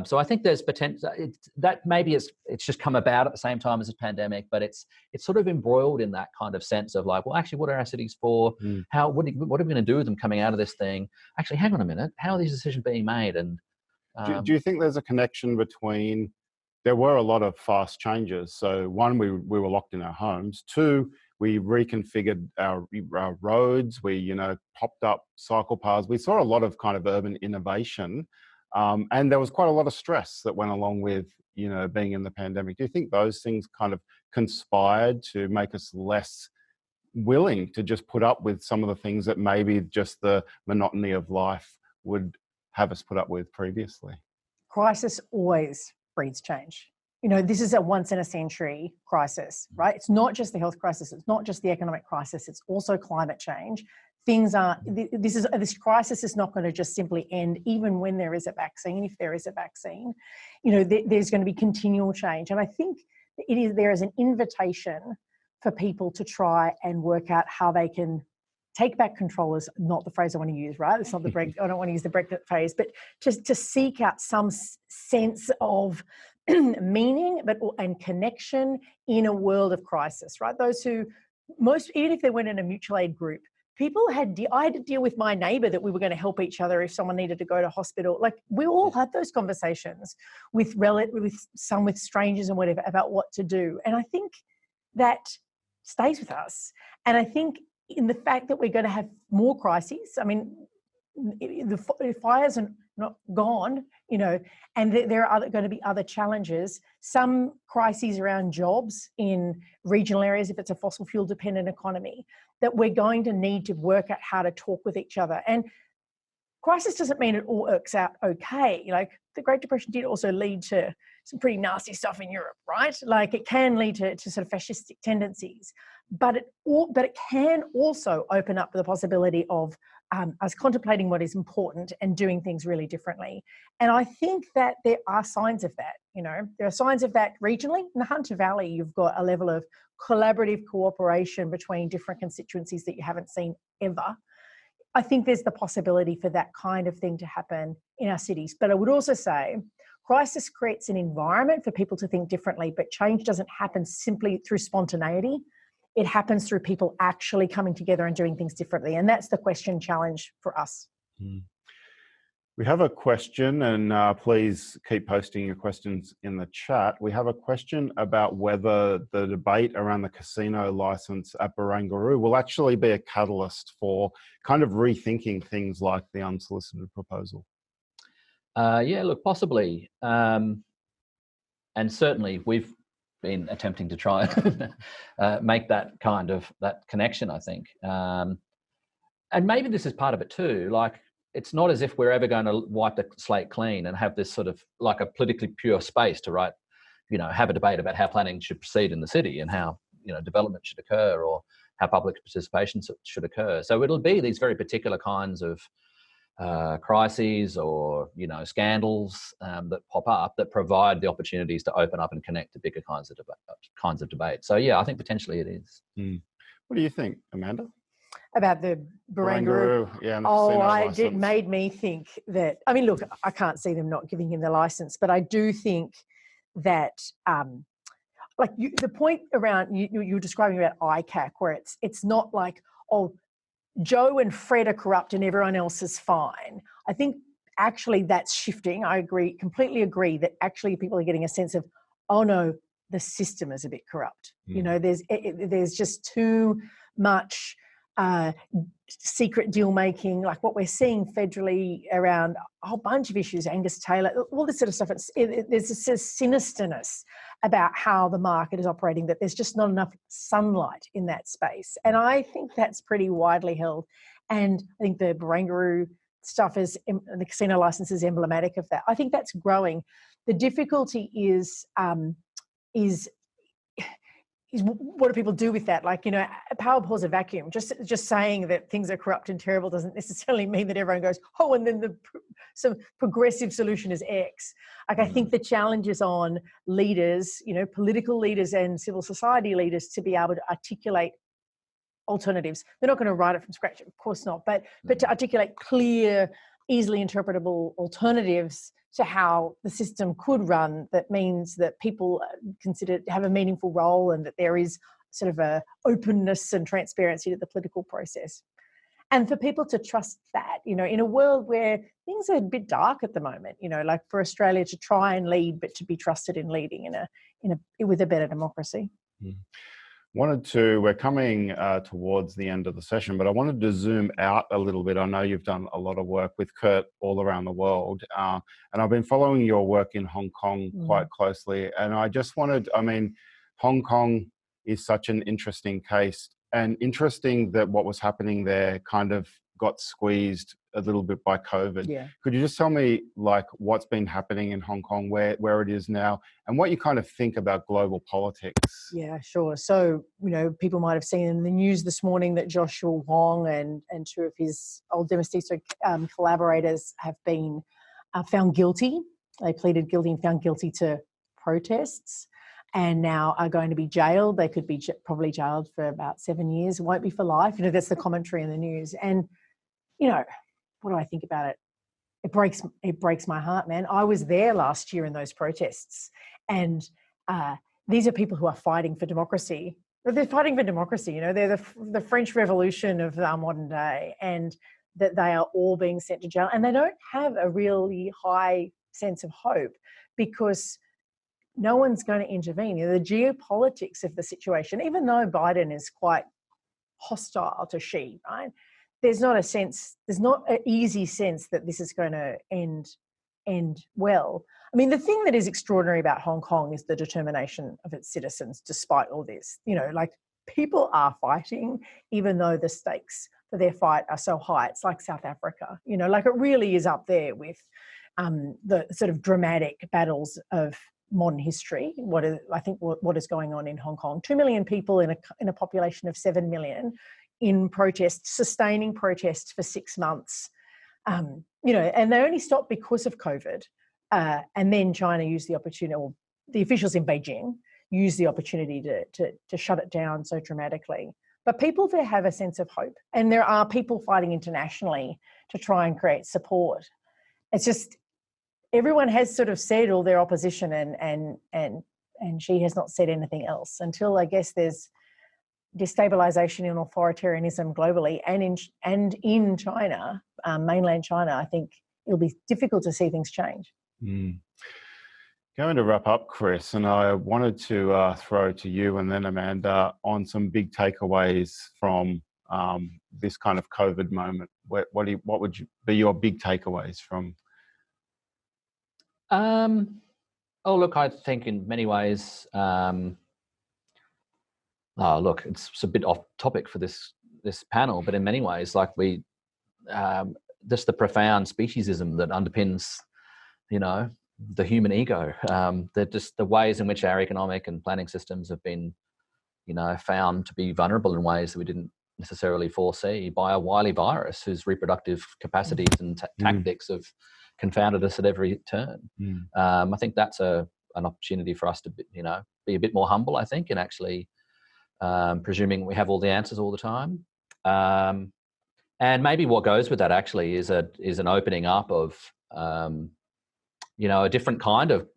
So I think there's potential that maybe it's just come about at the same time as this pandemic, but it's sort of embroiled in that kind of sense of like, well, actually, what are our cities for? What are we going to do with them coming out of this thing? Actually, hang on a minute, how are these decisions being made? And do you think there's a connection between? There were a lot of fast changes. So one, we were locked in our homes. Two, we reconfigured our roads. We popped up cycle paths. We saw a lot of kind of urban innovation. And there was quite a lot of stress that went along with, being in the pandemic. Do you think those things kind of conspired to make us less willing to just put up with some of the things that maybe just the monotony of life would have us put up with previously? Crisis always breeds change. This is a once in a century crisis, right? It's not just the health crisis. It's not just the economic crisis. It's also climate change. This crisis is not going to just simply end even when there is a vaccine. If there is a vaccine, there's going to be continual change. And I think there is an invitation for people to try and work out how they can take back control, is not the phrase I want to use, right? It's not the Brexit. I don't want to use the Brexit phrase, but just to seek out some sense of meaning and connection in a world of crisis, right? Those who even if they went in a mutual aid group, I had to deal with my neighbour that we were going to help each other if someone needed to go to hospital. Like, we all had those conversations with strangers and whatever about what to do. And I think that stays with us. And I think in the fact that we're going to have more crises, I mean, the fires are not gone, and there are going to be other challenges. Some crises around jobs in regional areas, if it's a fossil fuel dependent economy, that we're going to need to work out how to talk with each other. And crisis doesn't mean it all works out okay. Like, the Great Depression did also lead to some pretty nasty stuff in Europe, right? Like, it can lead to sort of fascistic tendencies, but it can also open up the possibility of us contemplating what is important and doing things really differently. And I think that there are signs of that. There are signs of that regionally. In the Hunter Valley, you've got a level of collaborative cooperation between different constituencies that you haven't seen ever. I think there's the possibility for that kind of thing to happen in our cities. But I would also say crisis creates an environment for people to think differently, but change doesn't happen simply through spontaneity. It happens through people actually coming together and doing things differently. And that's the question challenge for us. We have a question, and please keep posting your questions in the chat. We have a question about whether the debate around the casino license at Barangaroo will actually be a catalyst for kind of rethinking things like the unsolicited proposal. Yeah, look, possibly. And certainly we've been attempting to try and make that connection, I think. And maybe this is part of it too. Like, it's not as if we're ever going to wipe the slate clean and have this sort of like a politically pure space to have a debate about how planning should proceed in the city and how, development should occur or how public participation should occur. So it'll be these very particular kinds of crises or, scandals that pop up that provide the opportunities to open up and connect to bigger kinds of debate. So yeah, I think potentially it is. What do you think, Amanda? About the Barangaroo? Yeah. It made me think that, I mean, look, I can't see them not giving him the license, but I do think that, the point around, you're describing about ICAC, where it's not like, oh, Joe and Fred are corrupt and everyone else is fine. I think actually that's shifting. I completely agree that actually people are getting a sense of, oh no, the system is a bit corrupt. There's just too much secret deal making, like what we're seeing federally around a whole bunch of issues, Angus Taylor, all this sort of stuff. There's this sinisterness about how the market is operating, that there's just not enough sunlight in that space. And I think that's pretty widely held. And I think the Barangaroo stuff the casino license is emblematic of that. I think that's growing. The difficulty is what do people do with that? Like, power pulls a vacuum. Just saying that things are corrupt and terrible doesn't necessarily mean that everyone goes, oh, and then some progressive solution is X. Like, I think the challenge is on leaders, political leaders and civil society leaders, to be able to articulate alternatives. They're not going to write it from scratch, of course not, but to articulate clear, easily interpretable alternatives to how the system could run, that means that people have a meaningful role, and that there is sort of a openness and transparency to the political process. And for people to trust that, in a world where things are a bit dark at the moment, like for Australia to try and lead, but to be trusted in leading with a better democracy. We're coming towards the end of the session, but I wanted to zoom out a little bit. I know you've done a lot of work with Kurt all around the world, and I've been following your work in Hong Kong quite closely. And I just Hong Kong is such an interesting case, and interesting that what was happening there kind of got squeezed a little bit by COVID. Yeah. Could you just tell me, like, what's been happening in Hong Kong, where it is now, and what you kind of think about global politics? Yeah, sure. So, people might have seen in the news this morning that Joshua Wong and two of his old Democracy collaborators have been found guilty. They pleaded guilty and found guilty to protests, and now are going to be jailed. They could be probably jailed for about 7 years. It won't be for life. That's the commentary in the news. And, what do I think about it? It breaks my heart, man. I was there last year in those protests, and these are people who are fighting for democracy. They're fighting for democracy. They're the French Revolution of our modern day, and that they are all being sent to jail, and they don't have a really high sense of hope because no one's going to intervene. The geopolitics of the situation, even though Biden is quite hostile to Xi, right? There's not an easy sense that this is going to end well. I mean, the thing that is extraordinary about Hong Kong is the determination of its citizens, despite all this. Like, people are fighting, even though the stakes for their fight are so high. It's like South Africa, like it really is up there with the sort of dramatic battles of modern history. What is going on in Hong Kong? 2 million people in a population of 7 million in protests, sustaining protests for 6 months. And they only stopped because of COVID. And then China used the opportunity, or the officials in Beijing used the opportunity to shut it down so dramatically. But people there have a sense of hope, and there are people fighting internationally to try and create support. It's just, everyone has sort of said all their opposition, and Xi has not said anything else until, I guess, there's destabilization and authoritarianism globally, and in China, mainland China. I think it'll be difficult to see things change. Going to wrap up, Chris, and I wanted to throw to you and then Amanda on some big takeaways from this kind of COVID moment. What would be your big takeaways from? Look, I think in many ways, it's a bit off topic for this panel, but in many ways, like just the profound speciesism that underpins, the human ego. The ways in which our economic and planning systems have been, found to be vulnerable in ways that we didn't necessarily foresee by a wily virus whose reproductive capacities and tactics have confounded us at every turn. I think that's an opportunity for us to, be a bit more humble, I think, and actually presuming we have all the answers all the time. And maybe what goes with that actually is an opening up of, a different kind of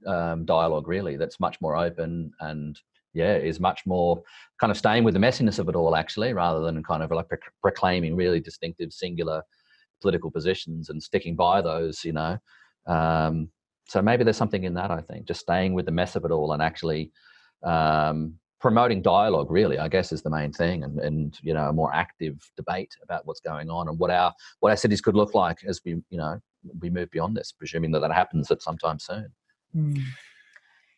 dialogue, really, that's much more open and, is much more kind of staying with the messiness of it all, actually, rather than kind of like proclaiming really distinctive, singular political positions and sticking by those, So maybe there's something in that, I think, just staying with the mess of it all and actually promoting dialogue, really, I guess, is the main thing, and a more active debate about what's going on and what our cities could look like as we move beyond this, presuming that happens at some time soon.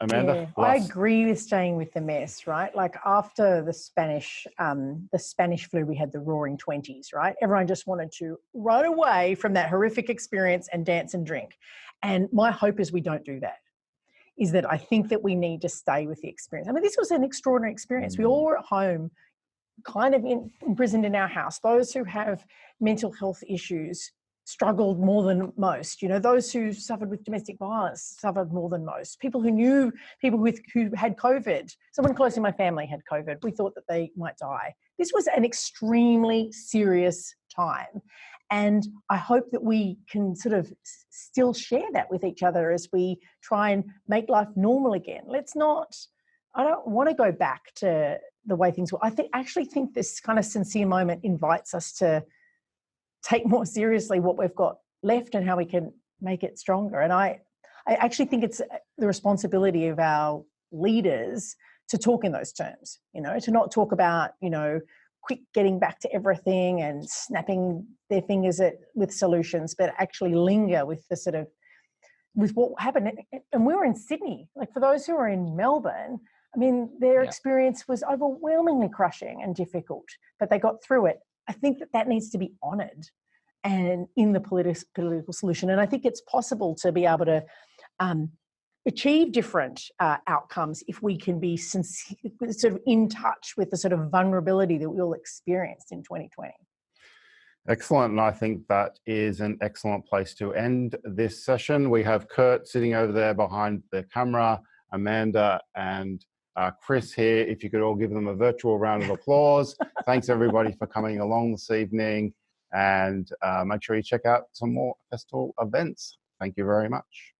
Amanda, I agree with staying with the mess, right? Like after the Spanish flu, we had the Roaring 20s, right? Everyone just wanted to run away from that horrific experience and dance and drink. And my hope is we don't do that. is that I think that we need to stay with the experience. I mean, this was an extraordinary experience. We all were at home, kind of imprisoned in our house. Those who have mental health issues struggled more than most. You know, those who suffered with domestic violence suffered more than most. People who knew people who had COVID, someone close in my family had COVID. We thought that they might die. This was an extremely serious time. And I hope that we can sort of still share that with each other as we try and make life normal again. I don't want to go back to the way things were. I actually think this kind of sincere moment invites us to take more seriously what we've got left and how we can make it stronger. And I actually think it's the responsibility of our leaders to talk in those terms, you know, to not talk about, you know, quick getting back to everything and snapping their fingers with solutions, but actually linger with the sort of, with what happened. And we were in Sydney. Like, for those who are in Melbourne, I mean, their experience was overwhelmingly crushing and difficult, but they got through it. I think that needs to be honoured and in the political solution. And I think it's possible to be able to achieve different outcomes if we can be sort of in touch with the sort of vulnerability that we all experienced in 2020. Excellent. And I think that is an excellent place to end this session. We have Kurt sitting over there behind the camera, Amanda and Chris here. If you could all give them a virtual round of applause. Thanks everybody for coming along this evening, and make sure you check out some more festival events. Thank you very much.